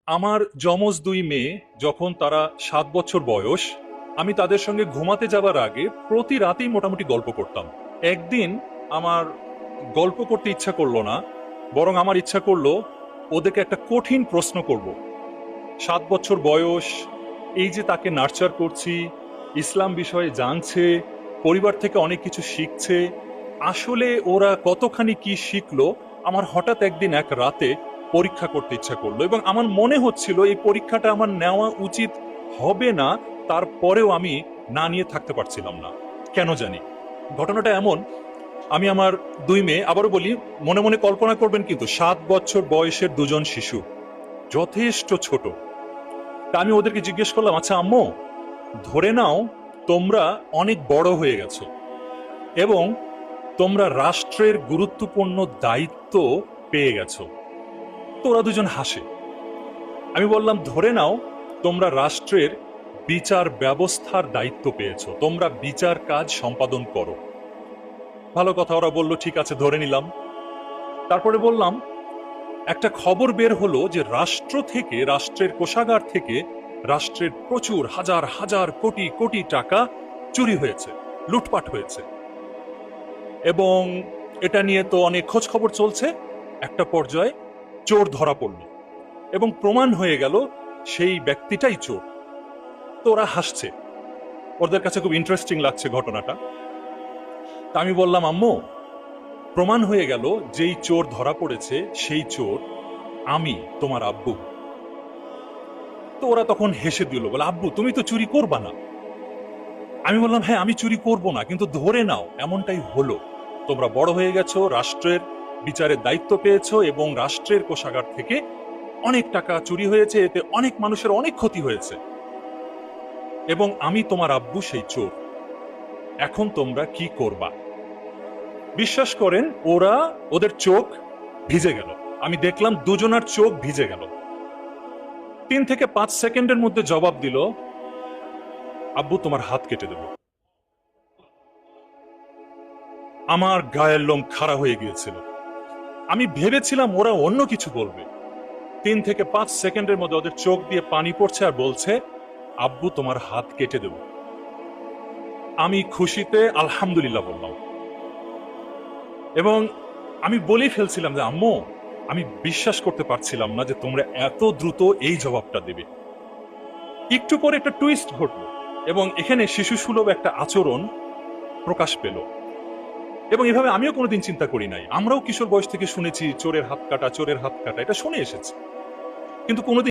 আমার যমজ দুই মেয়ে যখন তারা 7 বছর বয়স, আমি তাদের সঙ্গে ঘুমাতে যাবার আগে প্রতি রাতেই মোটামুটি গল্প করতাম। একদিন আমার গল্প করতে ইচ্ছা করলো না, বরং আমার ইচ্ছা করলো ওদেরকে একটা কঠিন প্রশ্ন করব। 7 বছর বয়স, এই যে তাকে নার্চার করছি, ইসলাম বিষয়ে জানছে, পরিবার থেকে অনেক কিছু শিখছে, আসলে ওরা কতখানি কি শিখলো আমার হঠাৎ একদিন এক রাতে পরীক্ষা করতে ইচ্ছা করলো, এবং আমার মনে হচ্ছিল এই পরীক্ষাটা আমার নেওয়া উচিত হবে না। তারপরেও আমি না নিয়ে থাকতে পারছিলাম না, কেন জানি। ঘটনাটা এমন, আমি আমার দুই মেয়ে, আবারও বলি, মনে মনে কল্পনা করবেন কিন্তু 7 বছর বয়সের দুজন শিশু, যথেষ্ট ছোট। তা আমি ওদেরকে জিজ্ঞেস করলাম, আচ্ছা আম্মু, ধরে নাও তোমরা অনেক বড় হয়ে গেছো এবং তোমরা রাষ্ট্রের গুরুত্বপূর্ণ দায়িত্ব পেয়ে গেছো। তো ওরা দুজন হাসে। আমি বললাম, ধরে নাও তোমরা রাষ্ট্রের বিচার ব্যবস্থার দায়িত্ব পেয়েছো, তোমরা বিচার কাজ সম্পাদন করো। ভালো কথা, ওরা বলল ঠিক আছে, ধরে নিলাম। তারপরে বললাম, একটা খবর বের হলো যে রাষ্ট্র থেকে, রাষ্ট্রের কোষাগার থেকে রাষ্ট্রের প্রচুর হাজার হাজার কোটি কোটি টাকা চুরি হয়েছে, লুটপাট হয়েছে, এবং এটা নিয়ে তো অনেক খোঁজ খবর চলছে। একটা পর্যায়ে চোর ধরা পড়ল এবং প্রমাণ হয়ে গেল সেই ব্যক্তিটাই চোর। তো ওরা হাসছে, ওদের কাছে খুব ইন্টারেস্টিং লাগছে ঘটনাটা। তা আমি বললাম, আম্মু, প্রমাণ হয়ে গেল যেই চোর ধরা পড়েছে সেই চোর আমি, তোমার আব্বু। তো ওরা তখন হেসে দিল, বলে, আব্বু তুমি তো চুরি করবা না। আমি বললাম, হ্যাঁ আমি চুরি করব না, কিন্তু ধরে নাও এমনটাই হলো। তোমরা বড় হয়ে গেছো, রাষ্ট্রের বিচারের দায়িত্ব পেয়েছো এবং রাষ্ট্রের কোষাগার থেকে অনেক টাকা চুরি হয়েছে, এতে অনেক মানুষের অনেক ক্ষতি হয়েছে, এবং আমি তোমার আব্বু সেই চোর। এখন তোমরা কি করবা? বিশ্বাস করেন, ওদের চোখ ভিজে গেল। আমি দেখলাম দুজনার চোখ ভিজে গেল। 3 থেকে 5 সেকেন্ডের মধ্যে জবাব দিল, আব্বু তোমার হাত কেটে দেব। আমার গায়ের লোম খাড়া হয়ে গিয়েছিল। আমি ভেবেছিলাম ওরা অন্য কিছু বলবে। 3 থেকে 5 সেকেন্ডের মধ্যে ওদের চোখ দিয়ে পানি পড়ছে আর বলছে, আব্বু তোমার হাত কেটে দেব। আমি খুশিতে আলহামদুলিল্লাহ বললাম, এবং আমি বলেই ফেলছিলাম যে, আম্মু, আমি বিশ্বাস করতে পারছিলাম না যে তোমরা এত দ্রুত এই জবাবটা দেবে। একটু পরে একটা টুইস্ট ঘটলো এবং এখানে শিশু সুলভ একটা আচরণ প্রকাশ পেল। এবং এভাবে আমিও কোনোদিন চিন্তা করি নাই। আমরাও কিশোর বয়স থেকে শুনেছি চোরের হাত কাটা, চোরের হাত কাটা, এটা শুনে এসেছি, কিন্তু কোনোদিন